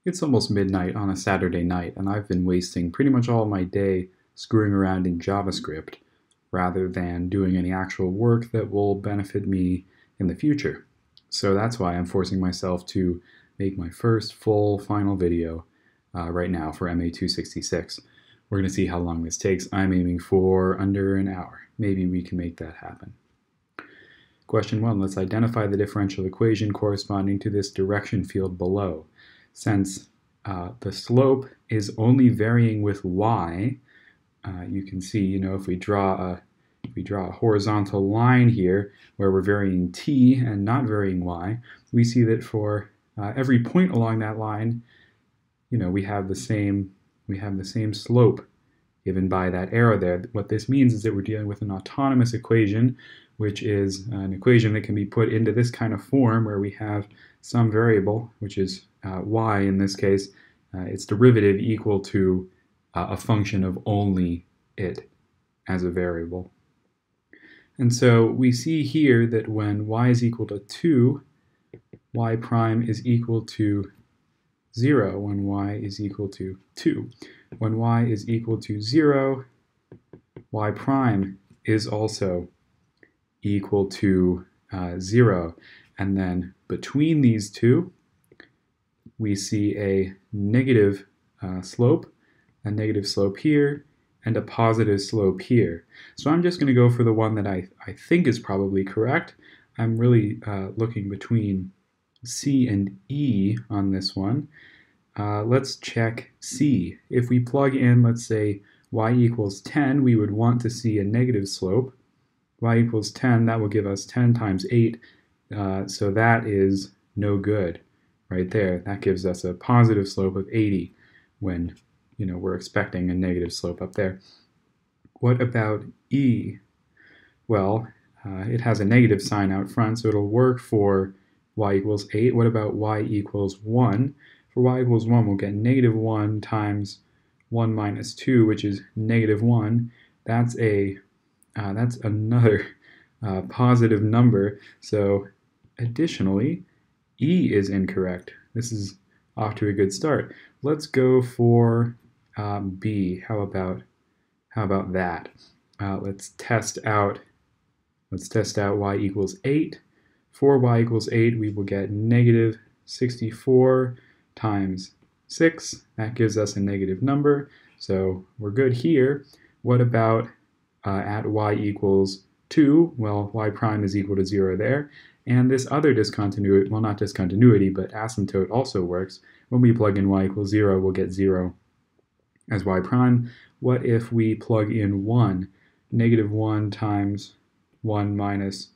It's almost midnight on a Saturday night, and I've been wasting pretty much all of my day screwing around in JavaScript rather than doing any actual work that will benefit me in the future. So that's why I'm forcing myself to make my first full final video right now for MA266. We're going to see how long this takes. I'm aiming for under an hour. Maybe we can make that happen. Question 1, let's identify the differential equation corresponding to this direction field below. Since the slope is only varying with y, you can see, if we draw a horizontal line here where we're varying t and not varying y, we see that for every point along that line, we have the same slope given by that arrow there. What this means is that we're dealing with an autonomous equation, which is an equation that can be put into this kind of form where we have some variable, which is y in this case, its derivative equal to a function of only it as a variable. And so we see here that when y is equal to 2, y prime is equal to 0 when y is equal to 2. When y is equal to 0, y prime is also equal to 0. And then between these two, we see a negative slope here, and a positive slope here. So I'm just going to go for the one that I think is probably correct. I'm really looking between C and E on this one. Let's check C. If we plug in, let's say, y equals 10, we would want to see a negative slope. Y equals 10, that will give us 10 times 8, so that is no good right there. That gives us a positive slope of 80 when we're expecting a negative slope up there. What about E? Well, it has a negative sign out front, so it'll work for y equals 8. What about y equals 1? For y equals 1, we'll get negative 1 times 1 minus 2, which is negative 1. That's another positive number. So additionally, E is incorrect. This is off to a good start. Let's go for B. How about that? Let's test out y equals 8. For y equals 8, we will get negative 64 times 6. That gives us a negative number. So we're good here. What about at y equals 2? Well, y prime is equal to 0 there. And this other discontinuity, well, not discontinuity, but asymptote also works. When we plug in y equals 0, we'll get 0 as y prime. What if we plug in 1? Negative 1 times 1 minus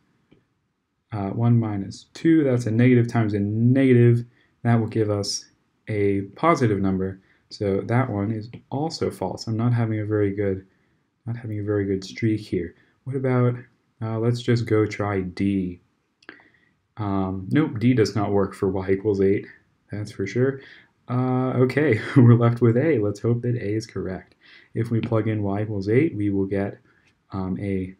2, that's a negative times a negative. That will give us a positive number. So that one is also false. I'm not having a very good streak here. What about, let's just go try D. Nope, D does not work for y equals 8, that's for sure. Okay, we're left with A. Let's hope that A is correct. If we plug in y equals 8, we will get a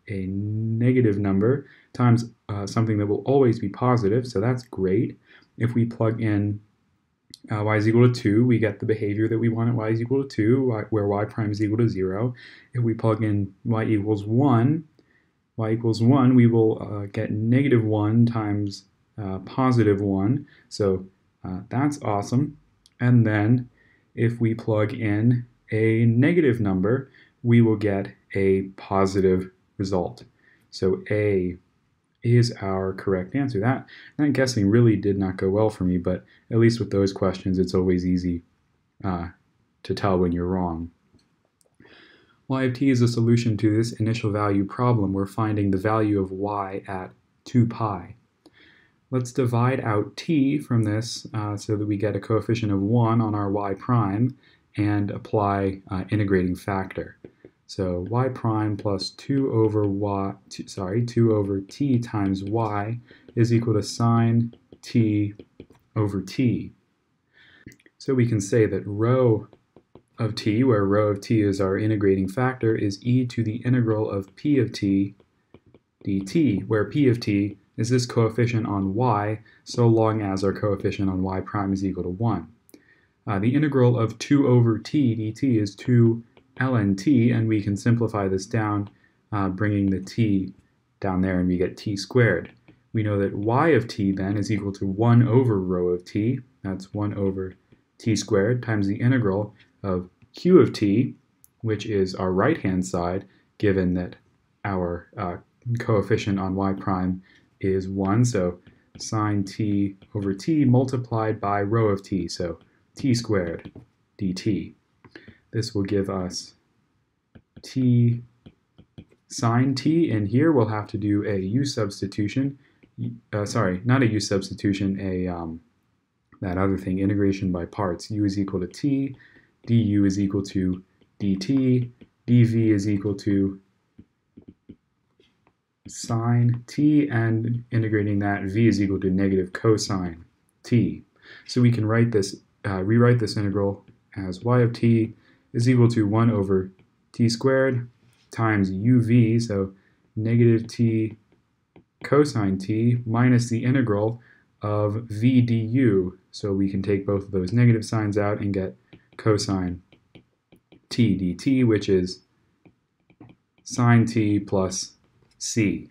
negative number times something that will always be positive, so that's great. If we plug in y is equal to 2, we get the behavior that we want at y is equal to 2, where y prime is equal to 0. If we plug in y equals 1, we will get negative 1 times positive 1, so that's awesome. And then if we plug in a negative number, we will get a positive result. So A is our correct answer. That guessing really did not go well for me, but at least with those questions, it's always easy to tell when you're wrong. Y of t is a solution to this initial value problem. We're finding the value of y at 2 pi. Let's divide out t from this so that we get a coefficient of 1 on our y prime and apply integrating factor. So y prime plus 2 over t times y is equal to sine t over t. So we can say that rho of t, where rho of t is our integrating factor, is e to the integral of p of t dt, where p of t is this coefficient on y so long as our coefficient on y prime is equal to 1. The integral of 2 over t dt is 2 ln t, and we can simplify this down, bringing the t down there, and we get t squared. We know that y of t then is equal to 1 over rho of t, that's 1 over t squared, times the integral of q of t, which is our right-hand side, given that our coefficient on y prime is 1, so sine t over t multiplied by rho of t, so t squared dt. This will give us t sine t, and here we'll have to do a u substitution. Sorry, not a u substitution, that other thing, integration by parts. U is equal to t, du is equal to dt, dv is equal to sine t, and integrating that, v is equal to negative cosine t. So we can write this, rewrite this integral as y of t is equal to 1 over t squared times uv, so negative t cosine t minus the integral of v du. So we can take both of those negative signs out and get cosine t dt, which is sine t plus c.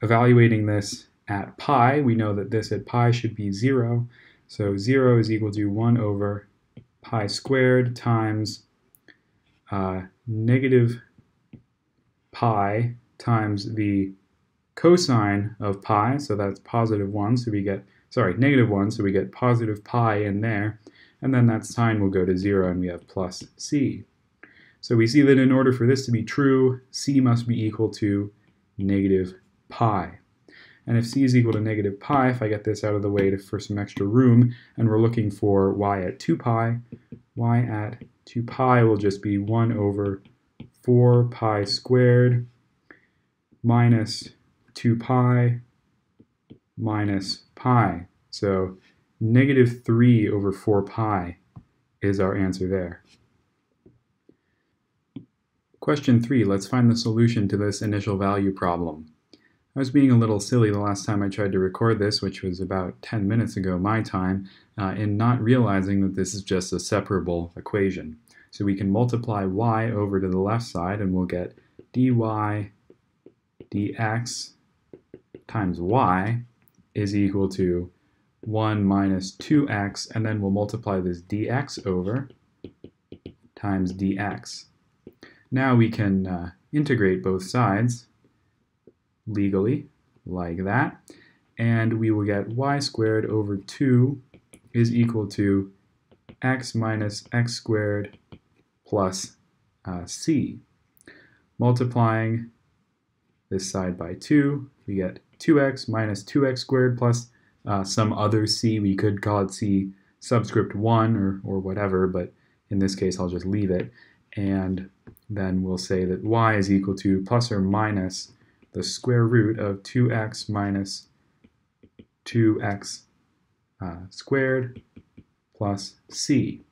Evaluating this at pi, we know that this at pi should be 0. So 0 is equal to 1 over pi squared times negative pi times the cosine of pi, so that's positive 1, so we get, sorry, negative 1, so we get positive pi in there, and then that sign will go to 0 and we have plus c. So we see that in order for this to be true, c must be equal to negative pi. And if c is equal to negative pi, if I get this out of the way for some extra room, and we're looking for y at 2 pi, y at 2 pi will just be 1 over 4 pi squared minus 2 pi minus pi. So negative 3 over 4 pi is our answer there. Question 3, let's find the solution to this initial value problem. I was being a little silly the last time I tried to record this, which was about 10 minutes ago my time, in not realizing that this is just a separable equation. So we can multiply y over to the left side and we'll get dy dx times y is equal to 1 minus 2x, and then we'll multiply this dx over times dx. Now we can integrate both sides legally, like that, and we will get y squared over 2 is equal to x minus x squared plus c. Multiplying this side by 2, we get 2x minus 2x squared plus some other c. We could call it c subscript 1 or whatever, but in this case I'll just leave it. And then we'll say that y is equal to plus or minus the square root of 2x minus 2x squared plus c.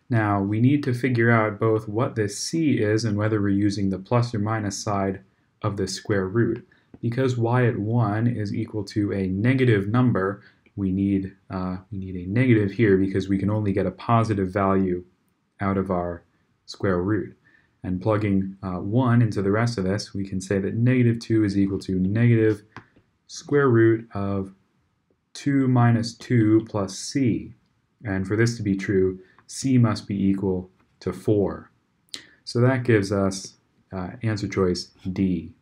Now we need to figure out both what this c is and whether we're using the plus or minus side of the square root. Because y at 1 is equal to a negative number, we need a negative here because we can only get a positive value out of our square root. And plugging 1 into the rest of this, we can say that negative 2 is equal to negative square root of 2 minus 2 plus c. And for this to be true, c must be equal to 4. So that gives us answer choice D.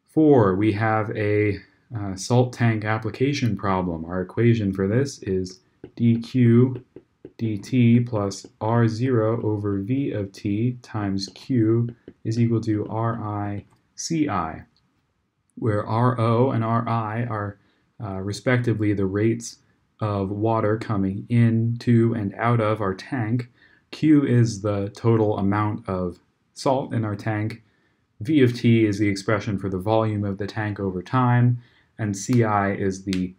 4, we have a salt tank application problem. Our equation for this is dq dt plus r0 over v of t times q is equal to ri ci, where ro and ri are respectively the rates of water coming into and out of our tank. Q is the total amount of salt in our tank. V of t is the expression for the volume of the tank over time, and Ci is the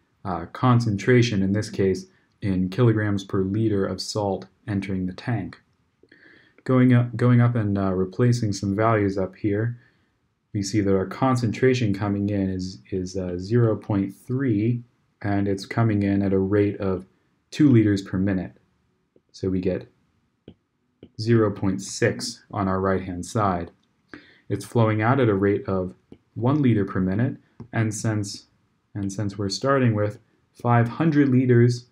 concentration, in this case, in kilograms per liter of salt entering the tank. Going up and replacing some values up here, we see that our concentration coming in is 0.3, and it's coming in at a rate of 2 liters per minute. So we get 0.6 on our right-hand side. It's flowing out at a rate of 1 liter per minute, and since we're starting with 500 liters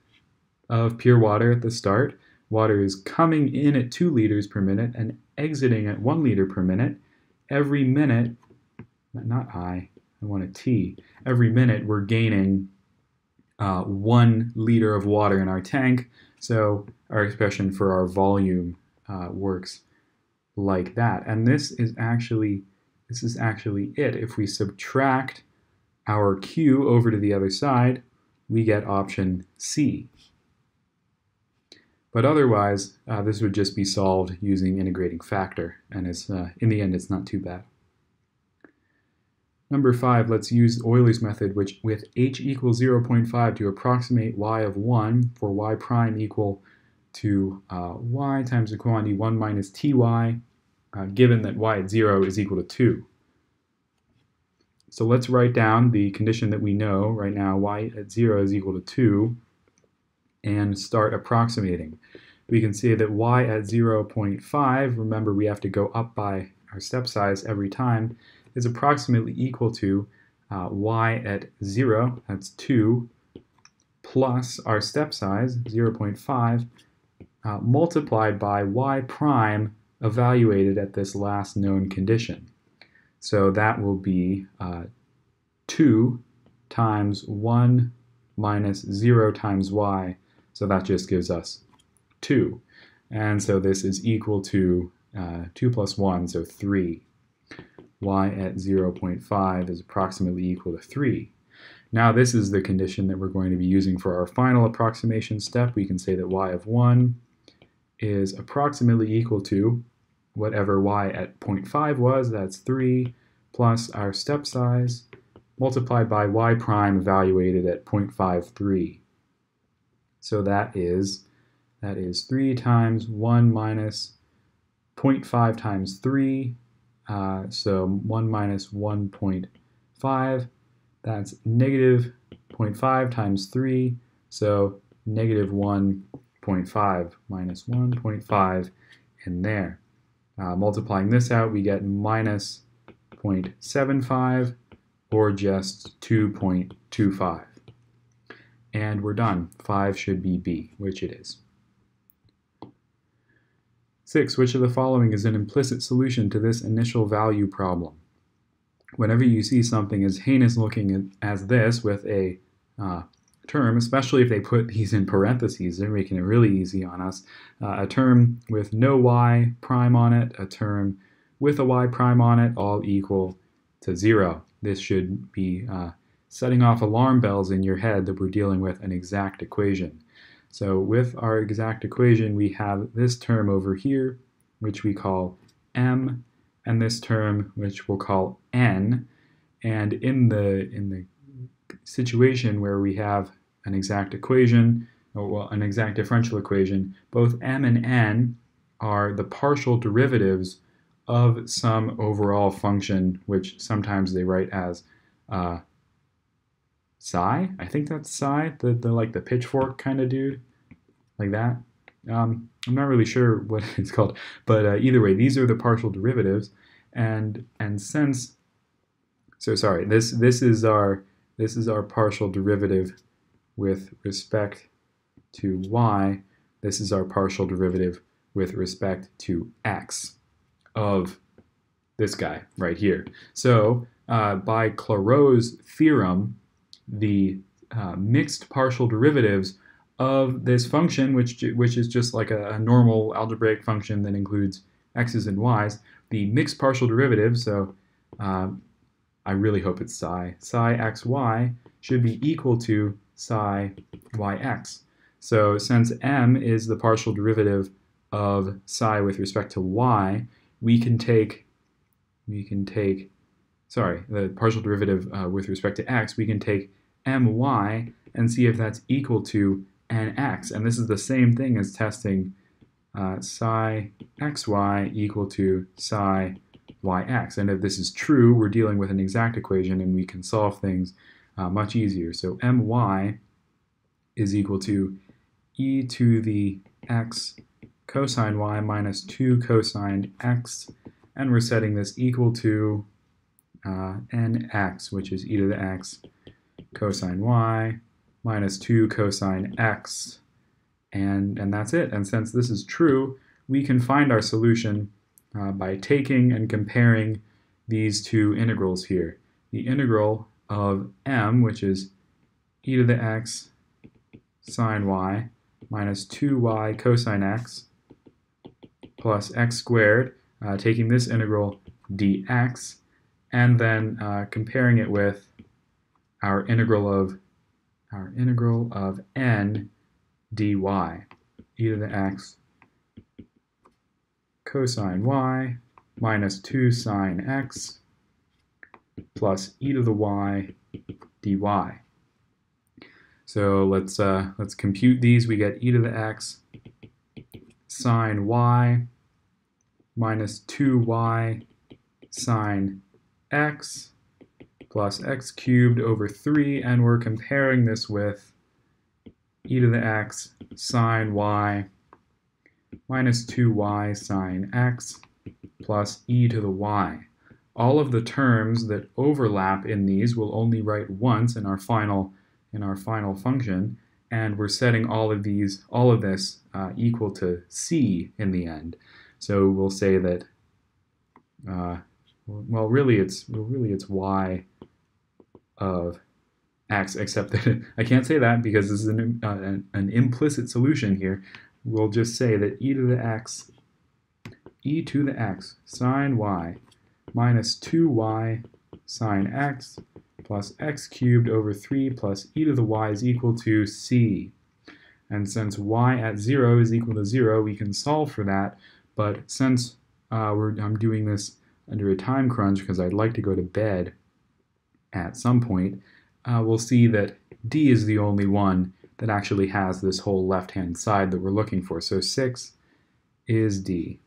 of pure water at the start, water is coming in at 2 liters per minute and exiting at 1 liter per minute. Every minute, not I want a T, every minute we're gaining 1 liter of water in our tank, so our expression for our volume works like that. And this is actually it. If we subtract our Q over to the other side, we get option C. But otherwise, this would just be solved using integrating factor, and it's in the end, it's not too bad. Number 5, let's use Euler's method, which with h equals 0.5 to approximate y of 1 for y prime equal to y times the quantity 1 minus ty, given that y at 0 is equal to 2. So let's write down the condition that we know right now, y at 0 is equal to 2, and start approximating. We can see that y at 0.5, remember we have to go up by our step size every time, is approximately equal to y at 0, that's 2, plus our step size, 0.5, multiplied by y prime evaluated at this last known condition. So that will be 2 times 1 minus 0 times y, so that just gives us 2. And so this is equal to 2 plus 1, so 3. Y at 0.5 is approximately equal to 3. Now this is the condition that we're going to be using for our final approximation step. We can say that y of 1 is approximately equal to whatever y at 0.5 was, that's 3, plus our step size, multiplied by y prime evaluated at 0.53. So that is 3 times 1 minus 0.5 times 3, so 1 minus 1.5, that's negative 0.5 times 3, so negative 1.5 minus 1.5 in there. Multiplying this out, we get minus 0.75, or just 2.25. And we're done. 5 should be B, which it is. 6. Which of the following is an implicit solution to this initial value problem? Whenever you see something as heinous looking as this with a term, especially if they put these in parentheses, they're making it really easy on us. A term with no y prime on it, a term with a y prime on it, all equal to 0. This should be setting off alarm bells in your head that we're dealing with an exact equation. So with our exact equation, we have this term over here, which we call m, and this term, which we'll call n. And in the situation where we have an exact equation, or well, an exact differential equation, both m and n are the partial derivatives of some overall function, which sometimes they write as psi. I think that's psi, the like the pitchfork kind of dude, like that. I'm not really sure what it's called, but either way, these are the partial derivatives, and since, so sorry, this is our partial derivative with respect to y. This is our partial derivative with respect to x of this guy right here. So by Clairaut's theorem, the mixed partial derivatives of this function, which is just like a normal algebraic function that includes x's and y's, the mixed partial derivative, so I really hope it's psi xy should be equal to psi yx. So since m is the partial derivative of psi with respect to y, we can take the partial derivative with respect to x, we can take my and see if that's equal to nx. And this is the same thing as testing psi xy equal to psi yx. And if this is true, we're dealing with an exact equation and we can solve things much easier. So my is equal to e to the x cosine y minus 2 cosine x, and we're setting this equal to nx, which is e to the x cosine y minus 2 cosine x, and that's it. And since this is true, we can find our solution by taking and comparing these two integrals here. The integral of m, which is e to the x sine y minus 2y cosine x plus x squared, taking this integral dx, and then comparing it with our integral of n dy, e to the x cosine y minus 2 sine x plus e to the y dy. So let's compute these. We get e to the x sine y minus 2y sine x plus x cubed over 3, and we're comparing this with e to the x sine y minus 2y sine x plus e to the y. All of the terms that overlap in these we'll only write once in our final function, and we're setting all of this equal to c in the end. So we'll say that well, really it's y of x, except that I can't say that because this is an implicit solution here. We'll just say that e to the x sine y minus 2y sine x plus x cubed over 3 plus e to the y is equal to c. And since y at 0 is equal to 0, we can solve for that. But since I'm doing this under a time crunch because I'd like to go to bed at some point, we'll see that d is the only one that actually has this whole left-hand side that we're looking for. So 6 is d.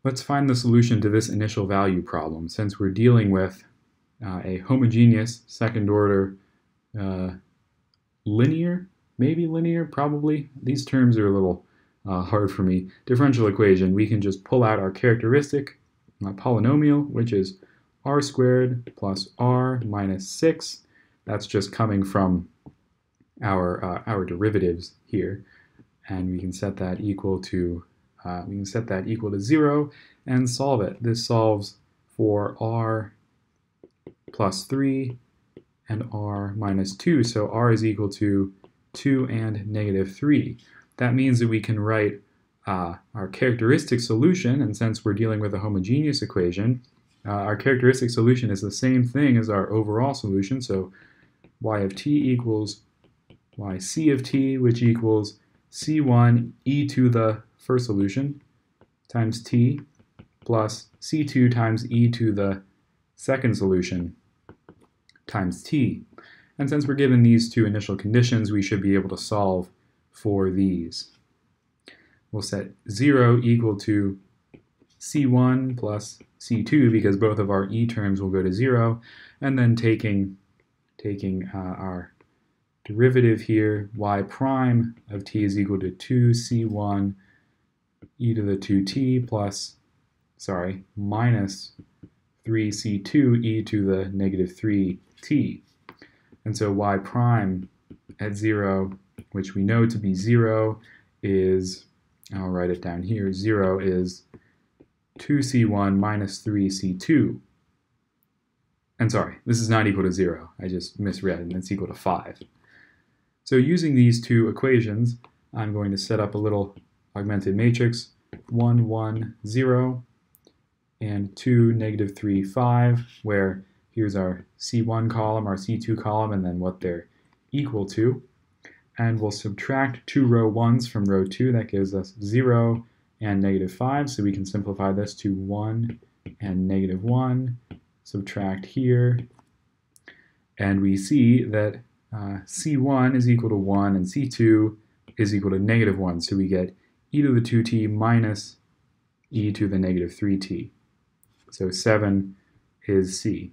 Let's find the solution to this initial value problem. Since we're dealing with a homogeneous second-order linear, maybe linear, probably. These terms are a little hard for me. Differential equation, we can just pull out our characteristic polynomial, which is r squared plus r minus 6. That's just coming from our derivatives here, and we can set that equal to 0 and solve it. This solves for r plus 3 and r minus 2. So r is equal to 2 and negative 3. That means that we can write our characteristic solution, and since we're dealing with a homogeneous equation, our characteristic solution is the same thing as our overall solution. So y of t equals yc of t, which equals c1 e to the first solution times t plus c2 times e to the second solution times t. And since we're given these two initial conditions, we should be able to solve for these. We'll set 0 equal to c1 plus c2 because both of our e terms will go to 0, and then taking our derivative here, y prime of t is equal to 2c1 e to the 2t minus 3c2 e to the negative 3t. And so y prime at 0, which we know to be 0, is, I'll write it down here, 0 is 2c1 minus 3c2. And sorry, this is not equal to 0. I just misread, and it's equal to 5. So using these two equations, I'm going to set up a little augmented matrix, 1, 1, 0, and 2, negative 3, 5, where here's our C1 column, our C2 column, and then what they're equal to. And we'll subtract two row 1s from row 2. That gives us 0 and negative 5, so we can simplify this to 1 and negative 1. Subtract here, and we see that C1 is equal to 1 and C2 is equal to negative 1. So we get e to the 2t minus e to the negative 3t. So 7 is C.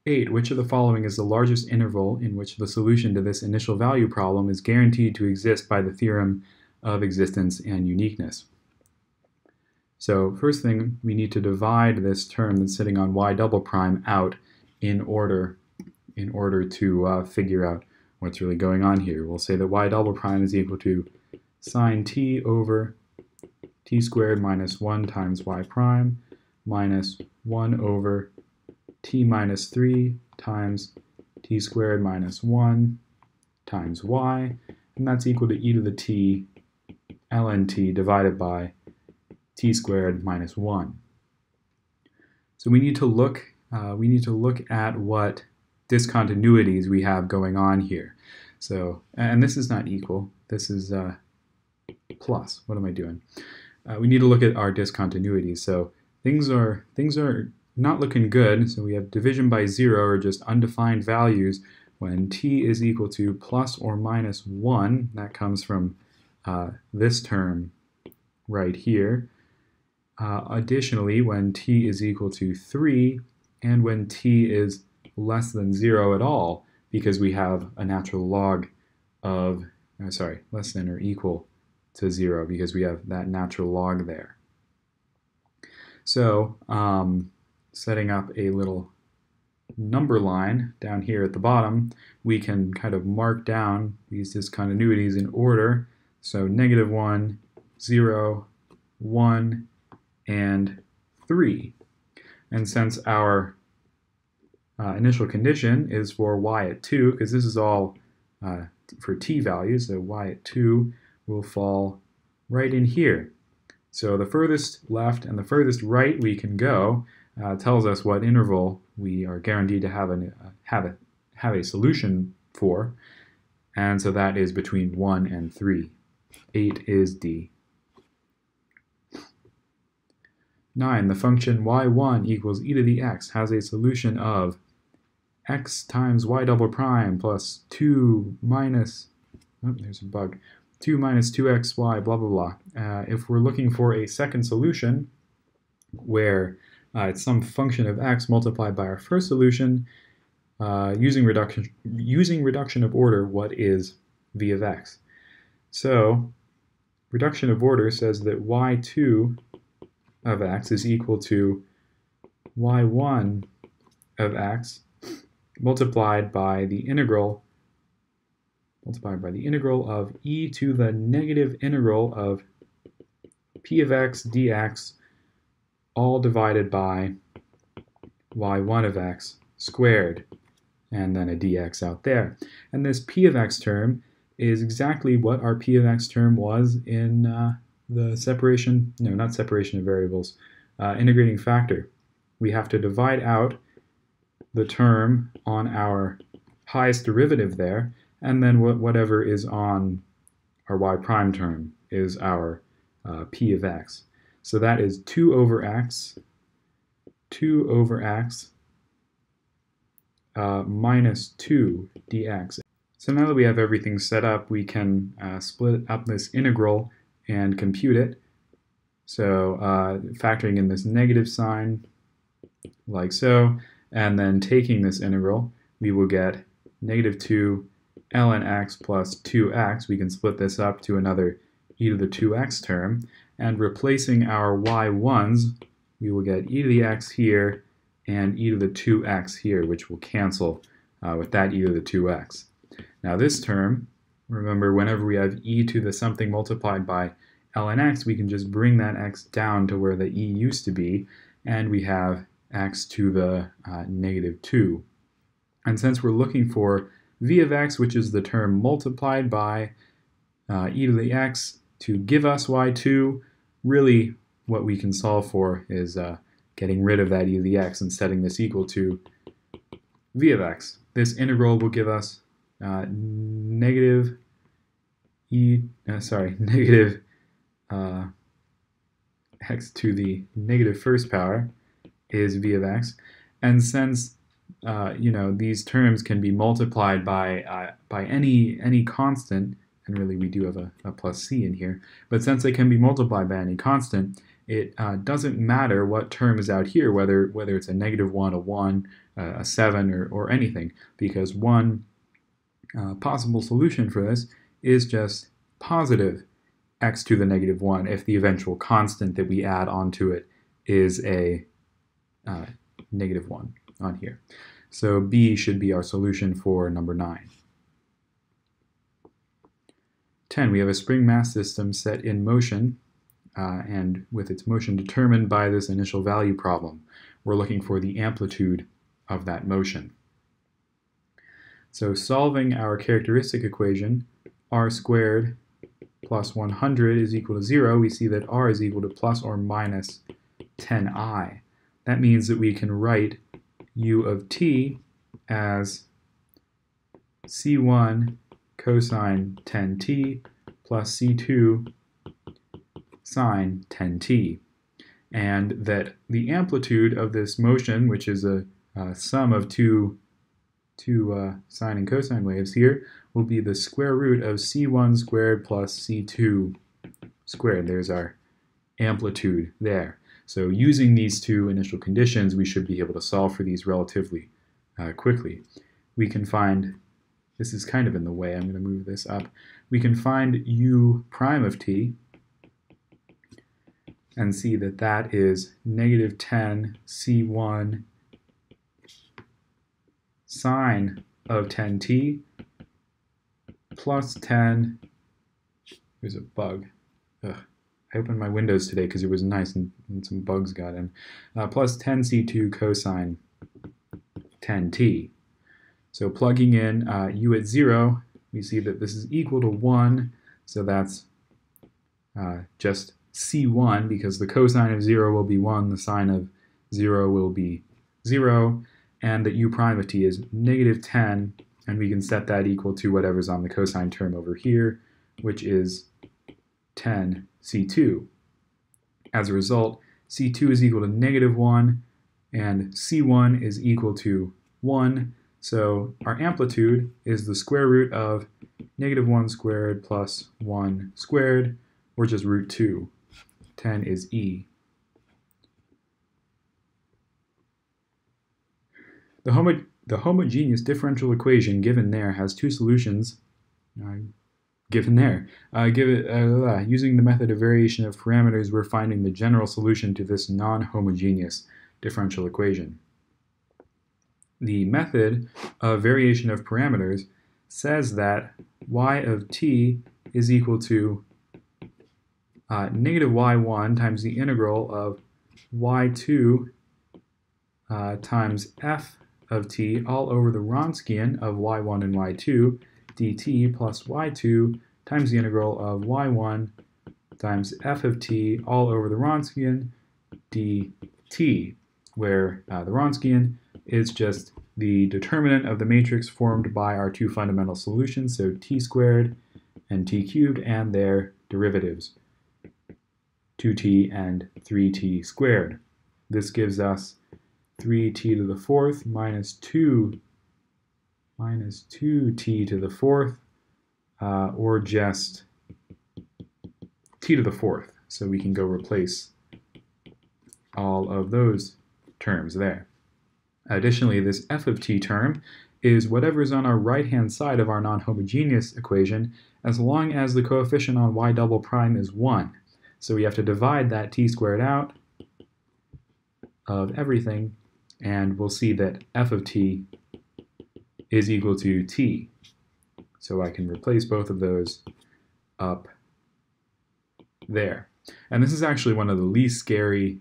8. Which of the following is the largest interval in which the solution to this initial value problem is guaranteed to exist by the theorem of existence and uniqueness? So first thing, we need to divide this term that's sitting on y double prime out in order to figure out what's really going on here. We'll say that y double prime is equal to sine t over t squared minus 1 times y prime minus 1 over t minus 3 times t squared minus 1 times y, and that's equal to e to the t ln t divided by t squared minus 1. So we need to look at what discontinuities we have going on here. So, and this is not equal, this is plus. What am I doing? We need to look at our discontinuities. So things are not looking good. So we have division by 0, or just undefined values, when t is equal to plus or minus 1. That comes from this term right here. Additionally, when t is equal to 3, and when t is less than 0 at all, because we have a natural log of, less than or equal to 0, because we have that natural log there. So, setting up a little number line down here at the bottom, we can kind of mark down these discontinuities in order. So -1, 0, 1, and 3. And since our initial condition is for y at 2, because this is all for t values, so y at 2 will fall right in here. So the furthest left and the furthest right we can go tells us what interval we are guaranteed to have a solution for, and so that is between 1 and 3. 8 is D. 9. The function y1 equals e to the x has a solution of x times y double prime plus 2 minus, oh, there's a bug, 2 minus 2xy, blah, blah, blah. If we're looking for a second solution where it's some function of x multiplied by our first solution, using reduction of order, what is v of x? So reduction of order says that y2 of x is equal to y1 of x multiplied by the integral of e to the negative integral of p of x dx, all divided by y1 of x squared, and then a dx out there. And this p of x term is exactly what our p of x term was in the separation, no, not separation of variables, integrating factor. We have to divide out the term on our highest derivative there, and then whatever is on our y prime term is our p of x. So that is 2 over x minus 2 dx. So now that we have everything set up, we can split up this integral and compute it. So factoring in this negative sign, like so, and then taking this integral, we will get -2 ln x plus 2x. We can split this up to another e to the 2x term, and replacing our y1s, we will get e to the x here and e to the 2x here, which will cancel with that e to the 2x. Now this term, remember, whenever we have e to the something multiplied by ln x, we can just bring that x down to where the e used to be, and we have x to the -2. And since we're looking for v of x, which is the term multiplied by e to the x to give us y2, really what we can solve for is getting rid of that e to the x and setting this equal to v of x. This integral will give us negative x to the negative first power is v of x, and since these terms can be multiplied by any constant and really we do have a plus c in here, but since they can be multiplied by any constant, it doesn't matter what term is out here, whether it's a -1, a 1, a 7, or anything, because one possible solution for this is just positive x to the -1 if the eventual constant that we add onto it is a -1 on here. So B should be our solution for number 9. 10, we have a spring mass system set in motion, and with its motion determined by this initial value problem. We're looking for the amplitude of that motion. So solving our characteristic equation, r squared plus 100 is equal to 0, we see that r is equal to plus or minus 10i. That means that we can write u of t as c1 cosine 10t plus c2 sine 10t. And that the amplitude of this motion, which is a sum of two sine and cosine waves here, will be the square root of c1 squared plus c2 squared. There's our amplitude there. So using these two initial conditions, we should be able to solve for these relatively quickly. We can find, this is kind of in the way, I'm going to move this up. We can find u prime of t and see that that is -10 c1 sine of 10t plus 10, there's a bug. Ugh. I opened my windows today because it was nice and some bugs got in. Plus 10c2 cosine 10t. So plugging in u at 0, we see that this is equal to 1, so that's just c1 because the cosine of 0 will be 1, the sine of 0 will be 0, and that u prime of t is -10, and we can set that equal to whatever's on the cosine term over here, which is 10 c2. As a result, c2 is equal to -1 and c1 is equal to 1. So our amplitude is the square root of -1 squared plus 1 squared, or just root 2. 10 is E. The homogeneous differential equation given there has two solutions given there. Using the method of variation of parameters, we're finding the general solution to this non-homogeneous differential equation. The method of variation of parameters says that y of t is equal to -y1 times the integral of y2 times f of t all over the Wronskian of y1 and y2 dt plus y2 times the integral of y1 times f of t all over the Wronskian dt, where the Wronskian is just the determinant of the matrix formed by our two fundamental solutions, so t squared and t cubed, and their derivatives, 2t and 3t squared. This gives us 3t to the fourth minus 2t to the fourth, or just t to the fourth. So we can go replace all of those terms there. Additionally, this f of t term is whatever is on our right-hand side of our non-homogeneous equation, as long as the coefficient on y double prime is 1. So we have to divide that t squared out of everything, and we'll see that f of t is equal to t. So I can replace both of those up there. And this is actually one of the least scary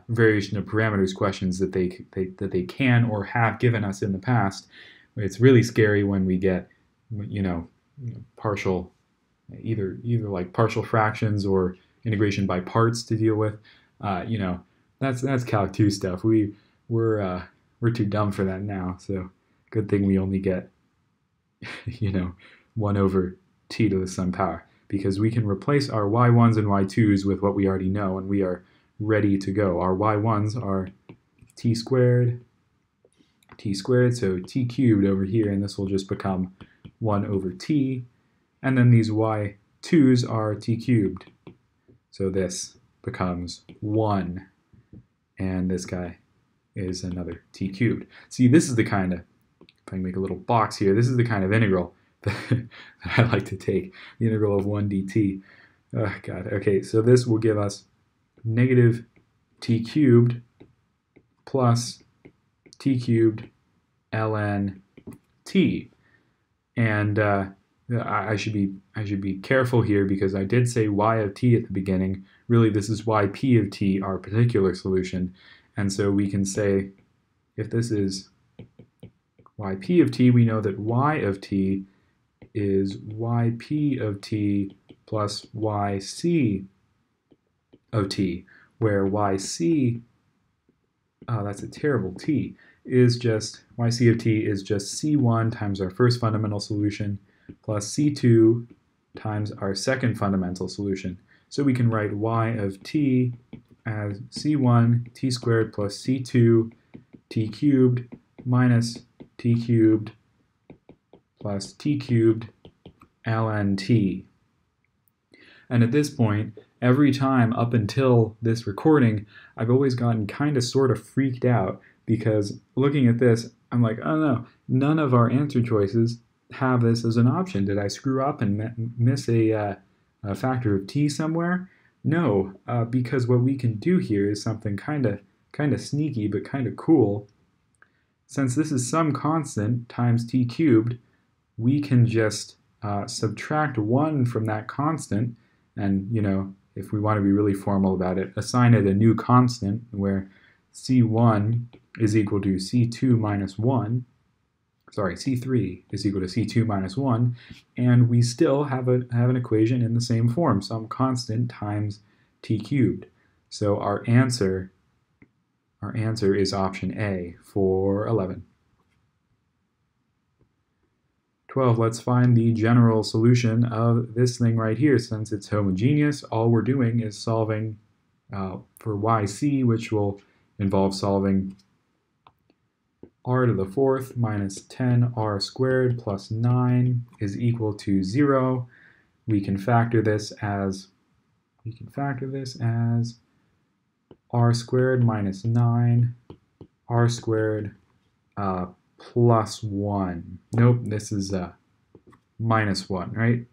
variation of parameters questions that they can or have given us in the past. It's really scary when we get, partial, either like partial fractions or integration by parts to deal with. That's Calc 2 stuff. We're too dumb for that now. So good thing we only get 1 over t to the some power, because we can replace our y1s and y2s with what we already know, and we are ready to go. Our y1s are t squared, so t cubed over here, and this will just become 1 over t, And then these y2's are t cubed. So this becomes 1. And this guy is another t cubed. See, this is the kind of, if I can make a little box here, this is the kind of integral that I like to take, the integral of 1 dt. Oh, God. Okay, so this will give us negative t cubed plus t cubed ln t. And I should be careful here because I did say y of t at the beginning. Really, this is yp of t, our particular solution. And so we can say, if this is yp of t, we know that y of t is yp of t plus yc of t, where yc, oh, that's a terrible t, is just, yc of t is just c1 times our first fundamental solution plus c2 times our second fundamental solution. So we can write y of t as c1 t squared plus c2 t cubed minus t cubed plus t cubed ln t. And at this point, every time up until this recording, I've always gotten kind of sort of freaked out because looking at this, I'm like, oh no, none of our answer choices have this as an option. Did I screw up and miss a factor of t somewhere? No, because what we can do here is something kind of sneaky but kind of cool. Since this is some constant times t cubed, we can just subtract 1 from that constant, and if we want to be really formal about it, assign it a new constant where c1 is equal to c2 minus 1. Sorry, c3 is equal to c2 minus 1, and we still have an equation in the same form, some constant times t cubed. So our answer is option A for 11. 12, let's find the general solution of this thing right here. Since it's homogeneous, all we're doing is solving for yc, which will involve solving r to the 4th minus 10r squared plus 9 is equal to 0. We can factor this as r squared minus 9 r squared plus 1. Nope, this is minus 1, right?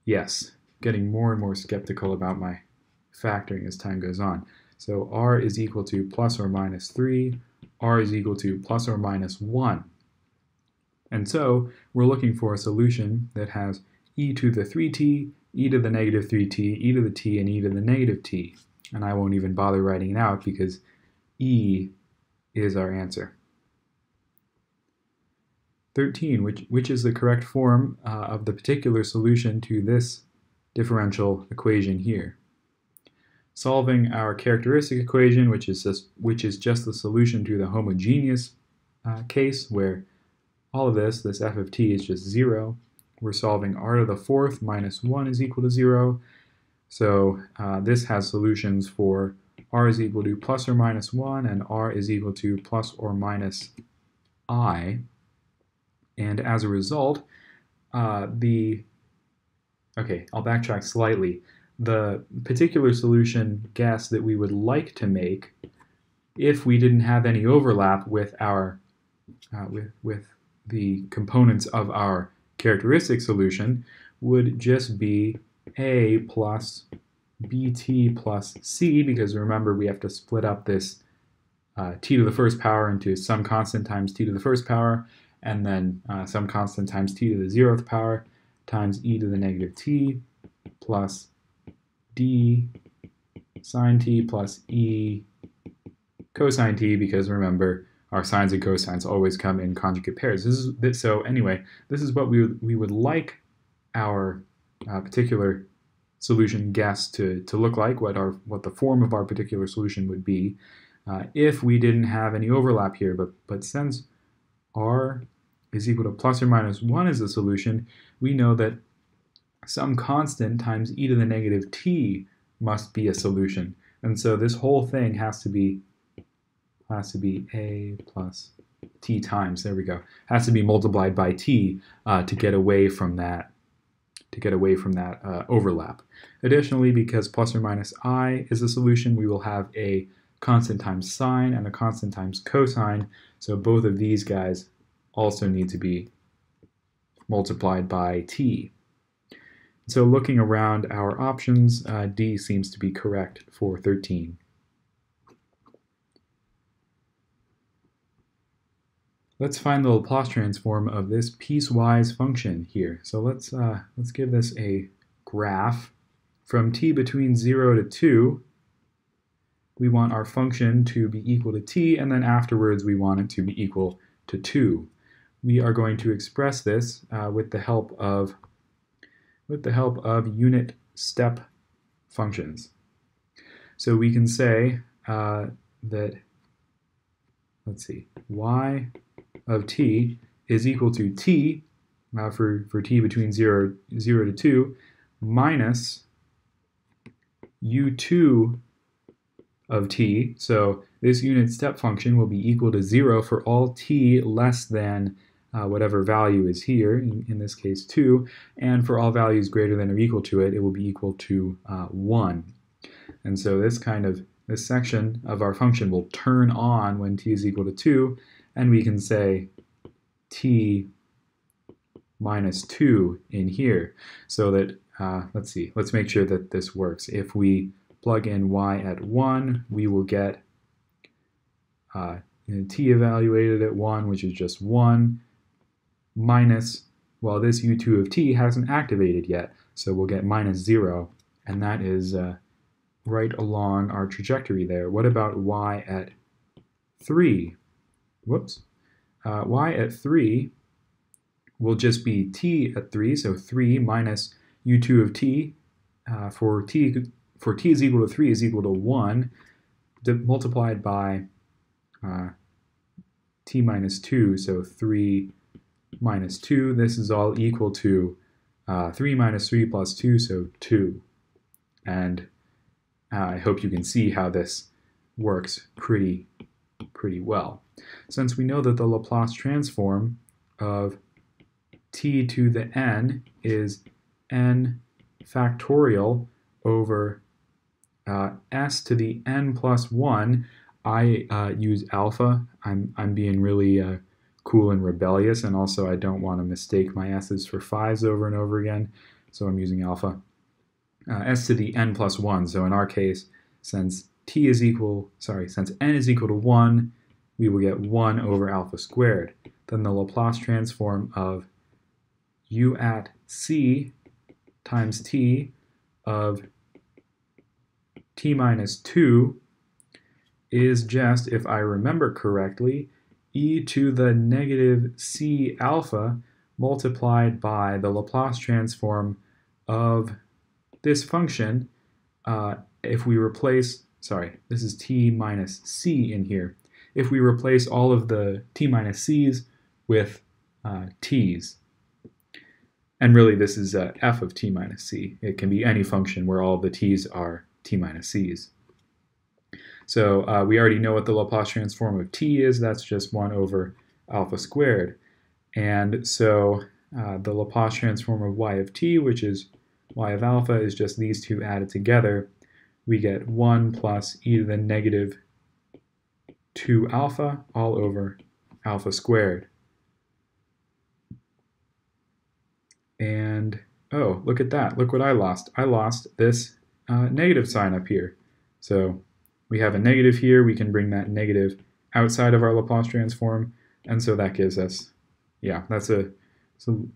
Yes, getting more and more skeptical about my factoring as time goes on. So r is equal to plus or minus 3, r is equal to plus or minus 1. And so we're looking for a solution that has e to the 3t, e to the negative 3t, e to the t, and e to the negative t. And I won't even bother writing it out because e is our answer. 13, which is the correct form of the particular solution to this differential equation here. Solving our characteristic equation, which is just the solution to the homogeneous case where all of this f of t is just 0. We're solving r to the 4th minus 1 is equal to 0. So this has solutions for r is equal to plus or minus 1 and r is equal to plus or minus I. And as a result, okay, I'll backtrack slightly. The particular solution guess that we would like to make, if we didn't have any overlap with our with the components of our characteristic solution, would just be a plus bt plus c, because remember we have to split up this t to the 1st power into some constant times t to the 1st power, and then some constant times t to the 0th power times e to the negative t plus d sine t plus e cosine t, because remember our sines and cosines always come in conjugate pairs. So anyway, this is what we would like our particular solution guess to look like, what the form of our particular solution would be if we didn't have any overlap here. But since r is equal to plus or minus 1 as a solution, we know that some constant times e to the negative t must be a solution. And so this whole thing has to be a plus t times, there we go, has to be multiplied by t to get away from that overlap. Additionally, because plus or minus I is a solution, we will have a constant times sine and a constant times cosine, so both of these guys also need to be multiplied by t. So looking around our options, D seems to be correct for 13. Let's find the Laplace transform of this piecewise function here. So let's give this a graph. From t between 0 to 2, we want our function to be equal to t, and then afterwards we want it to be equal to 2. We are going to express this with the help of unit step functions. So we can say that, let's see, y of t is equal to t for t between 0 to 2 minus u2 of t. So this unit step function will be equal to 0 for all t less than whatever value is here, in this case 2, and for all values greater than or equal to it, it will be equal to 1. And so this section of our function will turn on when t is equal to 2, and we can say t minus 2 in here, so that, let's make sure that this works. If we plug in y at 1, we will get t evaluated at 1, which is just 1, minus, well, this u2 of t hasn't activated yet, so we'll get minus 0, and that is right along our trajectory there. What about y at 3? Whoops. Y at 3 will just be t at 3, so 3 minus u2 of t for t is equal to 3 is equal to 1, multiplied by t minus 2, so 3 minus 2. This is all equal to 3 minus 3 plus 2, so 2. And I hope you can see how this works pretty well. Since we know that the Laplace transform of t to the n is n factorial over s to the n plus 1, I use alpha. I'm being really cool and rebellious, and also I don't want to mistake my s's for 5s over and over again, so I'm using alpha. S to the n plus 1, so in our case, since n is equal to 1, we will get 1 over alpha squared. Then the Laplace transform of u at c times t of t minus 2 is just, if I remember correctly, e to the negative c alpha multiplied by the Laplace transform of this function. If we replace, this is t minus c in here. If we replace all of the t minus c's with t's, and really this is f of t minus c. It can be any function where all the t's are t minus c's. So we already know what the Laplace transform of t is. That's just 1 over alpha squared. And so the Laplace transform of y of t, which is y of alpha, is just these two added together. We get 1 plus e to the negative 2 alpha all over alpha squared. And, oh, look at that. Look what I lost. I lost this negative sign up here. So we have a negative here. We can bring that negative outside of our Laplace transform. And so that gives us, yeah, it's a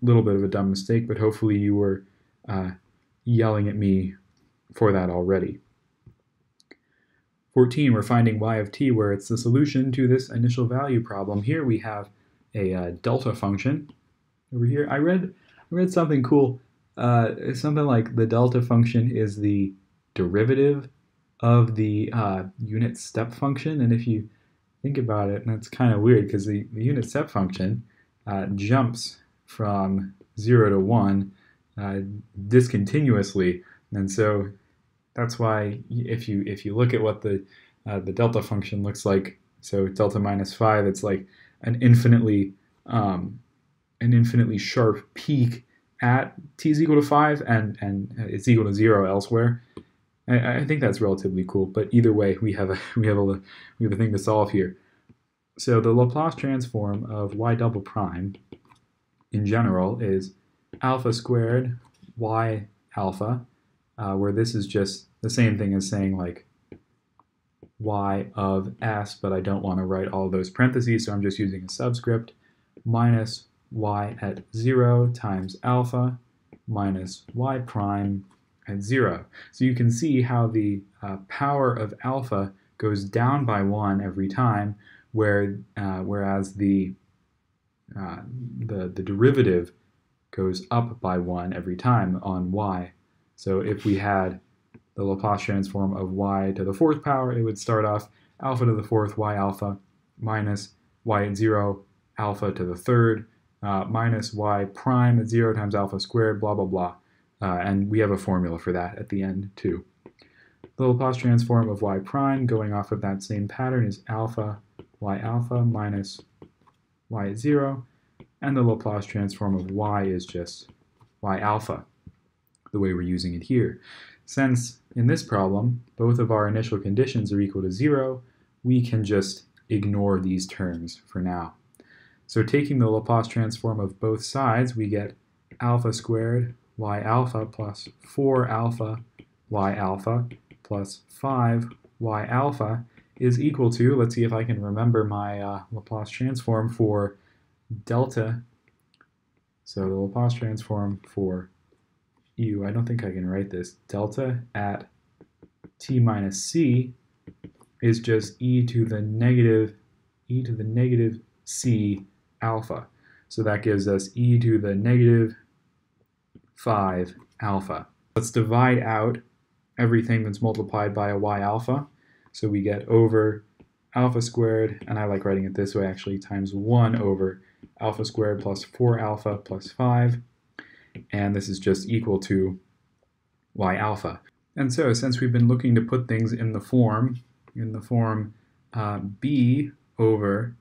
little bit of a dumb mistake, but hopefully you were yelling at me for that already. 14, we're finding y of t where it's the solution to this initial value problem. Here we have a delta function. Over here, I read something cool. Something like the delta function is the derivative of the unit step function. And if you think about it, that's kind of weird because the unit step function jumps from 0 to 1 discontinuously. And so that's why if you look at what the delta function looks like, so delta minus 5, it's like an infinitely sharp peak at t is equal to 5 and it's equal to 0 elsewhere. I think that's relatively cool, but either way, we have a thing to solve here. So the Laplace transform of y double prime in general is alpha squared y alpha, where this is just the same thing as saying like y of s, but I don't want to write all those parentheses, so I'm just using a subscript, minus y at 0 times alpha minus y prime at 0. So you can see how the power of alpha goes down by 1 every time, whereas the derivative goes up by 1 every time on y. So if we had the Laplace transform of y to the 4th power, it would start off alpha to the 4th y alpha minus y at 0 alpha to the 3rd minus y prime at 0 times alpha squared, blah, blah, blah. And we have a formula for that at the end, too. The Laplace transform of y prime, going off of that same pattern, is alpha minus y at 0. And the Laplace transform of y is just y alpha, the way we're using it here. Since in this problem, both of our initial conditions are equal to 0, we can just ignore these terms for now. So taking the Laplace transform of both sides, we get alpha squared y alpha plus 4 alpha y alpha plus 5 y alpha is equal to, let's see if I can remember my Laplace transform for delta. So the Laplace transform for I don't think I can write this. Delta at t minus c is just e to the negative c alpha. So that gives us e to the negative 5 alpha. Let's divide out everything that's multiplied by a y alpha. So we get over alpha squared, and I like writing it this way actually, times 1 over alpha squared plus 4 alpha plus 5. And this is just equal to y alpha. And so since we've been looking to put things in the form b over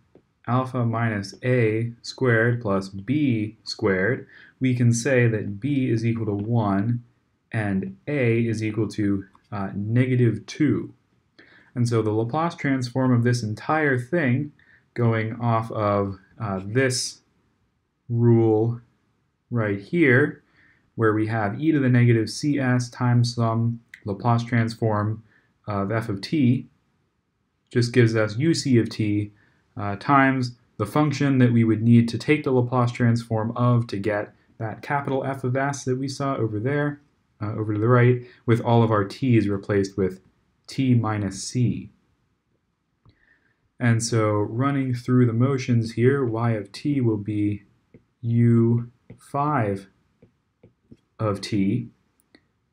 alpha minus a squared plus b squared, we can say that b is equal to 1 and a is equal to negative 2. And so the Laplace transform of this entire thing, going off of this rule right here, where we have e to the negative cs times some Laplace transform of f of t, just gives us uc of t times the function that we would need to take the Laplace transform of to get that capital F of s that we saw over there, over to the right, with all of our t's replaced with t minus c. And so running through the motions here, y of t will be u5 of t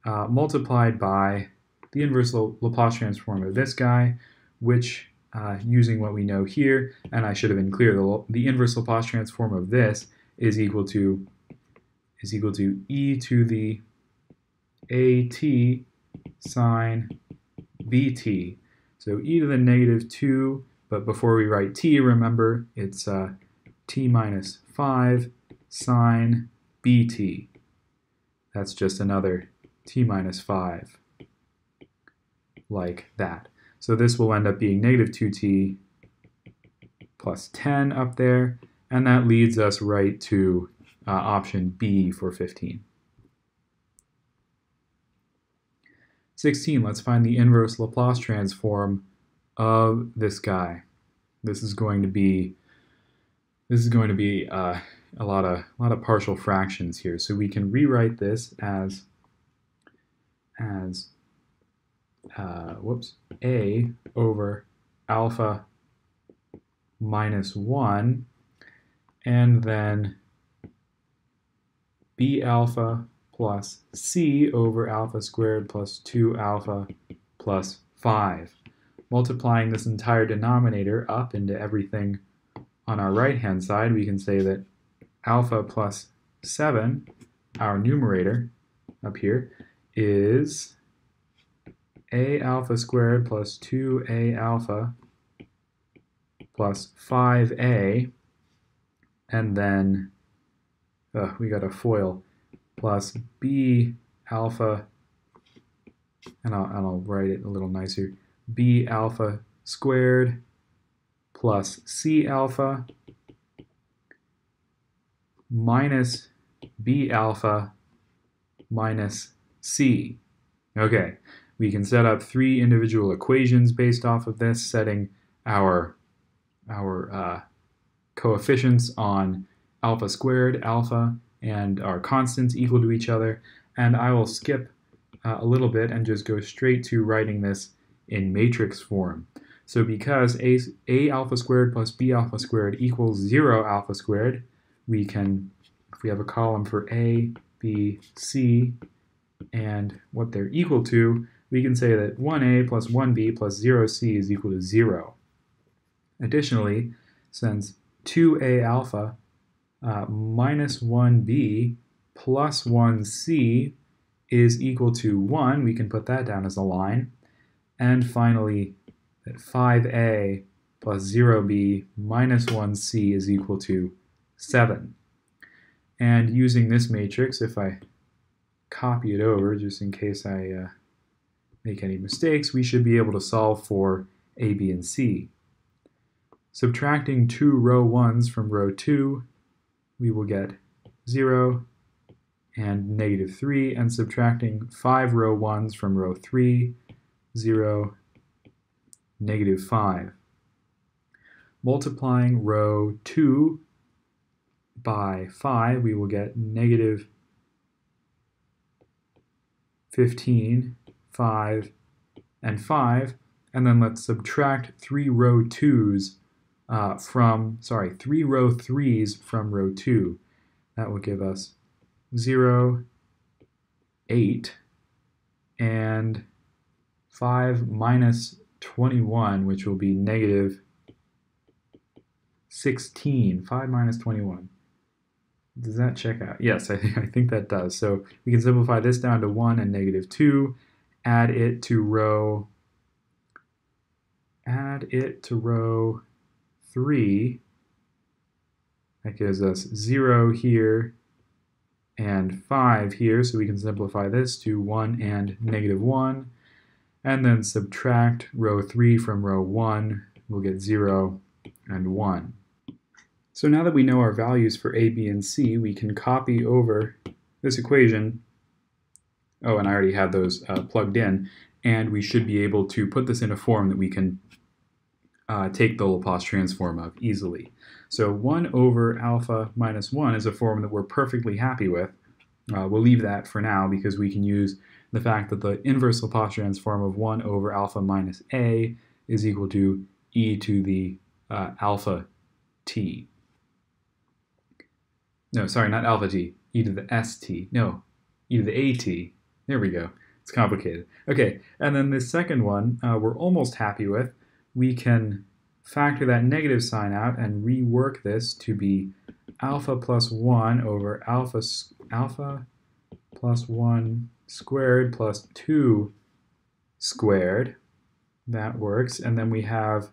multiplied by the inverse Laplace transform of this guy, which using what we know here, and I should have been clear, the inverse Laplace transform of this is equal to e to the at sine bt. So e to the negative 2, but before we write t, remember it's t minus 5 sine bt. That's just another t minus 5, like that. So this will end up being negative 2t plus 10 up there, and that leads us right to option B for 15. 16, let's find the inverse Laplace transform of this guy. This is going to be a lot of partial fractions here. So we can rewrite this as a over alpha minus 1, and then b alpha plus c over alpha squared plus 2 alpha plus 5. Multiplying this entire denominator up into everything on our right-hand side, we can say that alpha plus 7, our numerator up here, is a alpha squared plus 2a alpha plus 5a, and then we got a FOIL, plus b alpha, and I'll write it a little nicer, b alpha squared plus c alpha minus b alpha minus c. Okay, we can set up 3 individual equations based off of this, setting our coefficients on alpha squared, alpha, and our constants equal to each other. And I will skip a little bit and just go straight to writing this in matrix form. So because a alpha squared plus b alpha squared equals 0 alpha squared, we can, if we have a column for a, b, c, and what they're equal to, we can say that 1a plus 1b plus 0c is equal to 0. Additionally, since 2a alpha minus 1b plus 1c is equal to 1, we can put that down as a line. And finally, that 5a plus 0b minus 1c is equal to 7. And using this matrix, if I copy it over just in case I make any mistakes, we should be able to solve for a, b, and c. Subtracting 2 row 1s from row 2, we will get 0 and negative 3, and subtracting 5 row 1s from row 3, 0, negative 5. Multiplying row 2 by 5, we will get negative 15, 5, and 5. And then let's subtract 3 row 2s from 3 row 3s from row 2. That will give us 0, 8, and 5 minus 21, which will be negative 16. 5 minus 21. Does that check out? Yes, I think that does. So we can simplify this down to 1 and negative 2, add it to row 3. That gives us 0 here and 5 here, so we can simplify this to 1 and negative 1, and then subtract row 3 from row 1, we'll get 0 and 1. So now that we know our values for a, b, and c, we can copy over this equation. Oh, and I already have those plugged in, and we should be able to put this in a form that we can take the Laplace transform of easily. So 1 over alpha minus 1 is a form that we're perfectly happy with. We'll leave that for now because we can use the fact that the inverse Laplace transform of 1 over alpha minus a is equal to e to the alpha t. No, sorry, not alpha t, e to the st. No, e to the at. There we go. It's complicated. Okay, and then this second one we're almost happy with. We can factor that negative sign out and rework this to be alpha plus 1 over alpha plus 1 squared plus 2 squared. That works. And then we have,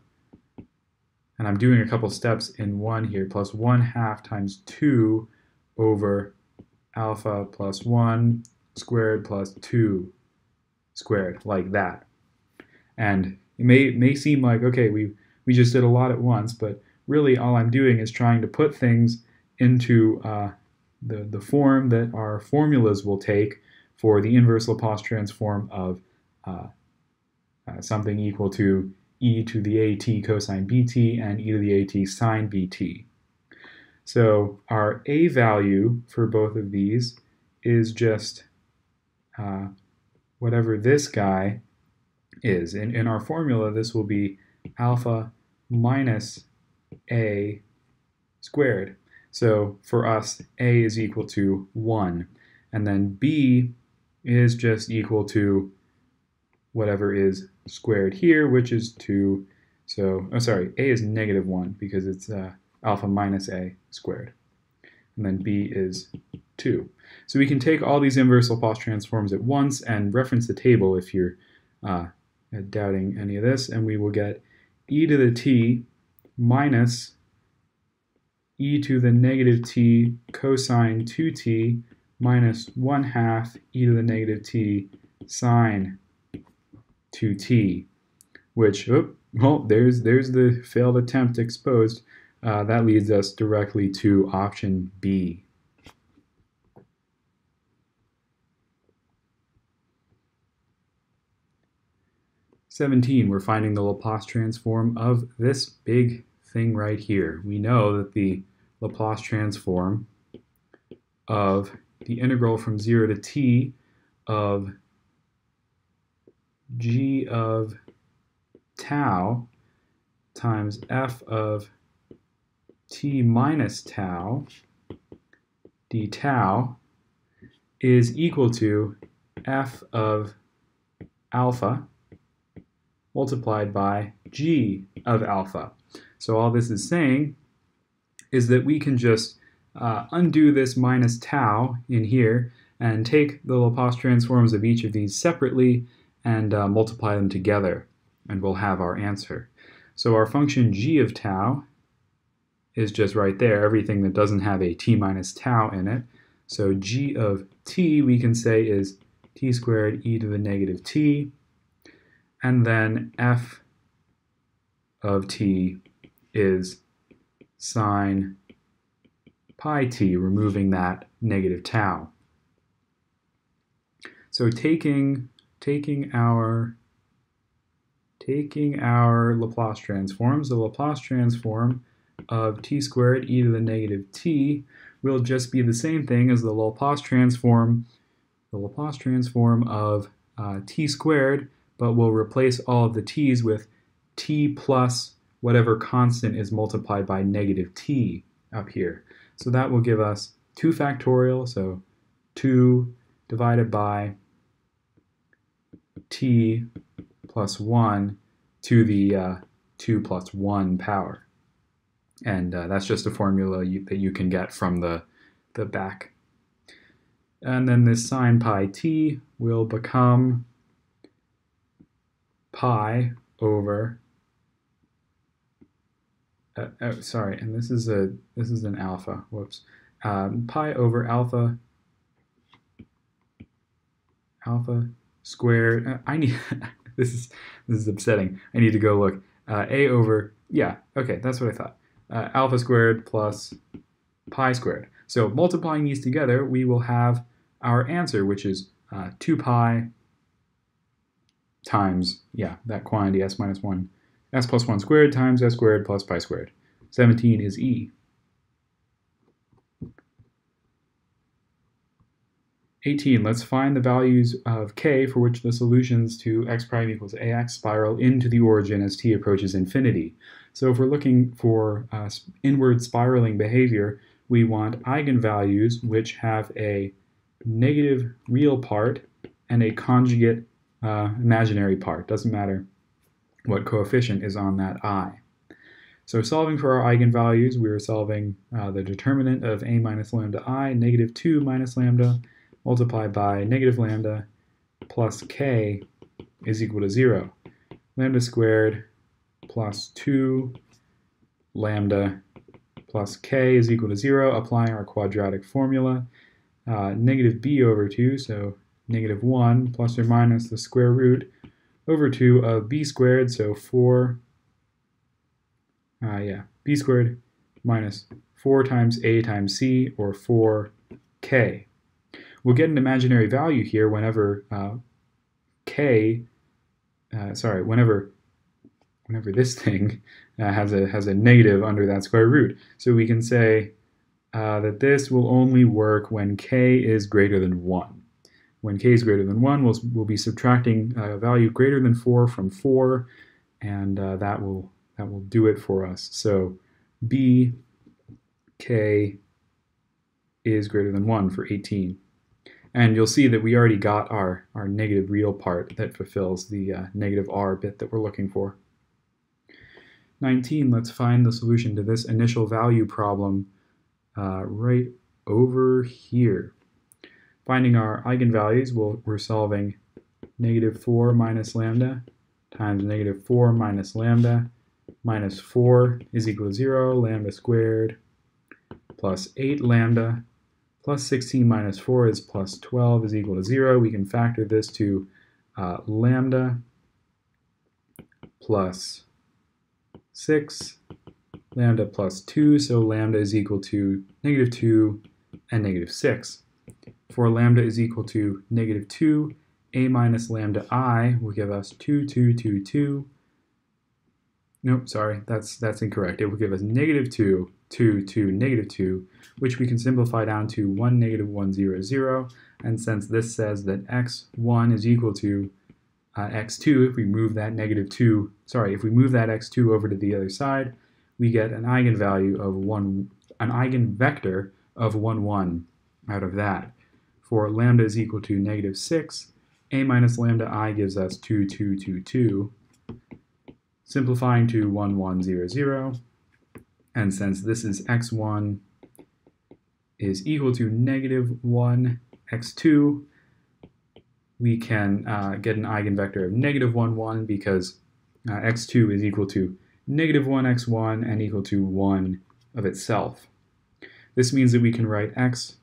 and I'm doing a couple steps in one here, plus 1/2 times 2 over alpha plus 1 squared plus 2 squared, like that. And it may seem like, okay, we just did a lot at once, but really all I'm doing is trying to put things into the form that our formulas will take for the inverse Laplace transform of something equal to e to the at cosine bt and e to the at sine bt. So our a value for both of these is just whatever this guy is. In our formula, this will be alpha minus a squared. So for us, a is equal to 1. And then b is just equal to whatever is squared here, which is 2. So, oh, sorry, a is negative 1 because it's alpha minus a squared. And then b is 2. So we can take all these inverse Laplace transforms at once and reference the table if you're doubting any of this, and we will get e to the t minus e to the negative t cosine 2t minus 1/2 e to the negative t sine 2t, which, well, there's the failed attempt exposed. That leads us directly to option B. '17, we're finding the Laplace transform of this big thing right here. We know that the Laplace transform of the integral from 0 to t of g of tau times f of t minus tau d tau is equal to f of alpha multiplied by g of alpha. So all this is saying is that we can just undo this minus tau in here and take the Laplace transforms of each of these separately and multiply them together, and we'll have our answer. So our function g of tau is just right there, everything that doesn't have a t minus tau in it. So g of t we can say is t squared e to the negative t, and then f of t is sine pi t, removing that negative tau. So taking our Laplace transforms, the Laplace transform of t squared e to the negative t will just be the same thing as the Laplace transform of t squared, but we'll replace all of the t's with t plus whatever constant is multiplied by negative t up here. So that will give us 2 factorial, so 2 divided by t plus 1 to the 2 plus 1 power. And that's just a formula that you can get from the back. And then this sine pi t will become pi over sorry, and this is an alpha. Whoops. Pi over alpha squared. I need this is upsetting. I need to go look. A over, yeah, okay, that's what I thought. Alpha squared plus pi squared. So multiplying these together, we will have our answer, which is 2 pi times, yeah, that quantity s minus 1, s plus 1 squared times s squared plus pi squared. 17 is E. 18, let's find the values of k for which the solutions to x prime equals ax spiral into the origin as t approaches infinity. So if we're looking for inward spiraling behavior, we want eigenvalues which have a negative real part and a conjugate imaginary part. Doesn't matter what coefficient is on that I. So solving for our eigenvalues, we are solving the determinant of a minus lambda I, negative 2 minus lambda, multiplied by negative lambda plus k is equal to 0. Lambda squared plus 2 lambda plus k is equal to 0, applying our quadratic formula. Negative b over 2, so negative 1 plus or minus the square root over 2 of b squared, so 4, b squared minus 4 times a times c, or 4k. We'll get an imaginary value here whenever whenever this thing has a negative under that square root. So we can say that this will only work when k is greater than 1. When k is greater than 1, we'll be subtracting a value greater than 4 from 4, and that will do it for us. So b k is greater than 1 for 18. And you'll see that we already got our negative real part that fulfills the negative r bit that we're looking for. 19, let's find the solution to this initial value problem right over here. Finding our eigenvalues, we're solving negative 4 minus lambda times negative 4 minus lambda minus 4 is equal to 0, lambda squared, plus 8 lambda, plus 16 minus 4 is plus 12 is equal to 0. We can factor this to lambda plus 6, lambda plus 2, so lambda is equal to negative 2 and negative 6. For lambda is equal to negative 2, a minus lambda I will give us 2, 2, 2, 2. Nope, sorry, that's incorrect. It will give us negative 2, 2, 2, negative 2, which we can simplify down to 1, negative 1, 0, 0. And since this says that x1 is equal to x2, if we move that if we move that x2 over to the other side, we get an eigenvalue of an eigenvector of 1, 1 out of that. For lambda is equal to negative 6, a minus lambda I gives us 2, 2, 2, 2. Simplifying to 1, 1, 0, 0. And since this is x1 is equal to negative 1, x2, we can get an eigenvector of negative 1, 1 because x2 is equal to negative 1, x1 and equal to 1 of itself. This means that we can write x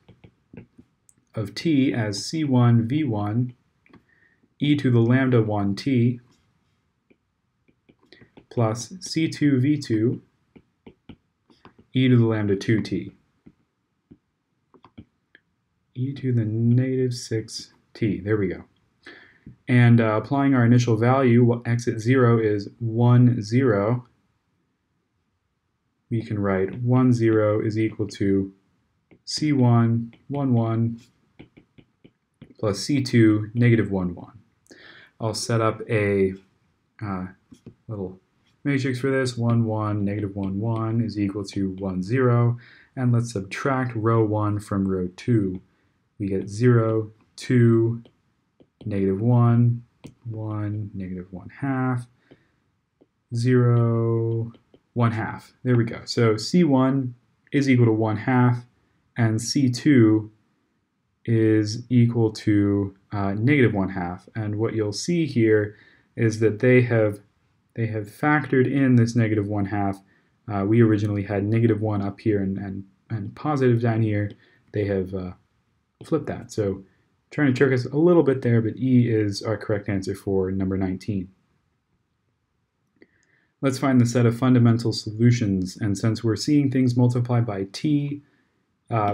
of t as c1 v1 e to the lambda 1t plus c2 v2 e to the lambda 2t e to the negative 6t. There we go. And applying our initial value, x at 0 is 1, 0. We can write 1, 0 is equal to c1, 1, 1 plus c2, negative 1, 1. I'll set up a little matrix for this. 1, 1, negative 1, 1 is equal to 1, 0. And let's subtract row 1 from row 2. We get 0, 2, negative 1, 1, negative 1 half, 0, 1 half. There we go. So C1 is equal to 1 half, and C2 is equal to negative 1 half. And what you'll see here is that they have factored in this negative 1 half. We originally had negative 1 up here and positive down here. They have flipped that. So trying to trick us a little bit there, but E is our correct answer for number 19. Let's find the set of fundamental solutions, and since we're seeing things multiplied by t,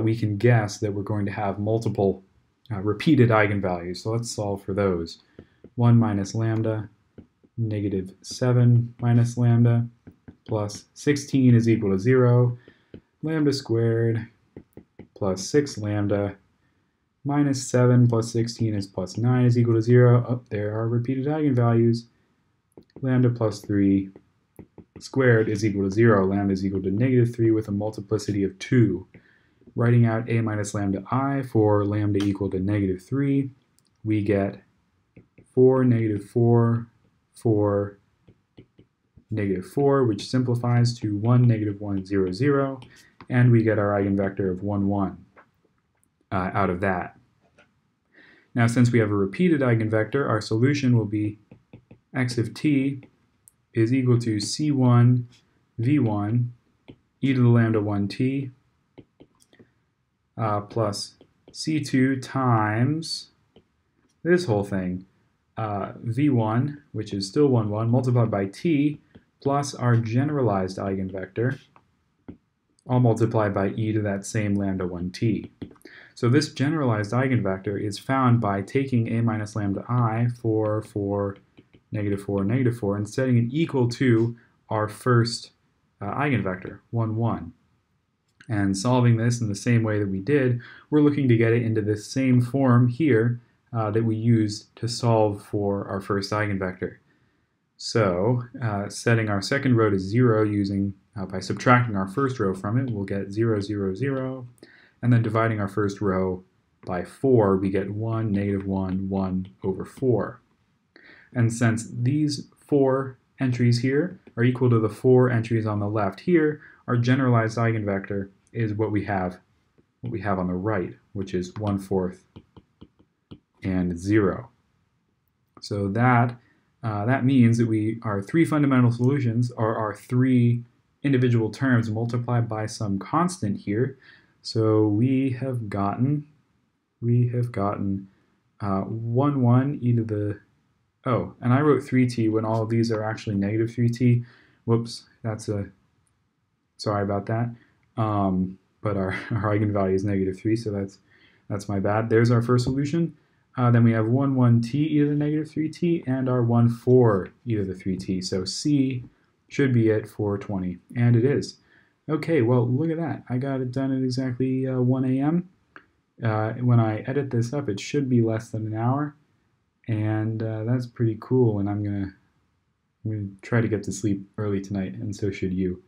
we can guess that we're going to have multiple repeated eigenvalues. So let's solve for those. 1 minus lambda, negative 7 minus lambda, plus 16 is equal to 0, lambda squared plus 6 lambda, minus 7 plus 16 is plus 9 is equal to 0. Oh, there are repeated eigenvalues. Lambda plus 3 squared is equal to 0. Lambda is equal to negative 3 with a multiplicity of 2. Writing out a minus lambda I for lambda equal to negative 3, we get 4, negative 4, 4, negative 4, which simplifies to 1, negative 1, 0, 0, and we get our eigenvector of 1, 1 out of that. Now, since we have a repeated eigenvector, our solution will be x of t is equal to c1 v1 e to the lambda 1t plus c2 times this whole thing, v1, which is still 1, 1, multiplied by t, plus our generalized eigenvector, all multiplied by e to that same lambda 1t. So this generalized eigenvector is found by taking a minus lambda I for 4, negative 4, negative 4, and setting it equal to our first eigenvector, 1, 1. And solving this in the same way that we did, we're looking to get it into this same form here that we used to solve for our first eigenvector. So setting our second row to 0 using by subtracting our first row from it, we'll get 0, 0, 0. And then dividing our first row by 4, we get 1, negative 1, 1 over 4. And since these 4 entries here are equal to the 4 entries on the left here, our generalized eigenvector is what we have on the right, which is 1/4 and 0. So that that means that our three fundamental solutions are our three individual terms multiplied by some constant here. So we have gotten 1 e to the, oh, and I wrote 3t when all of these are actually negative 3t. Whoops, sorry about that. But our eigenvalue is negative 3, so that's my bad. There's our first solution. Then we have 1 t e to the negative 3t and our 4 e to the 3t. So C should be it for 20, and it is. Okay, well, look at that. I got it done at exactly 1 a.m. When I edit this up, it should be less than an hour, and that's pretty cool, and I'm gonna try to get to sleep early tonight, and so should you.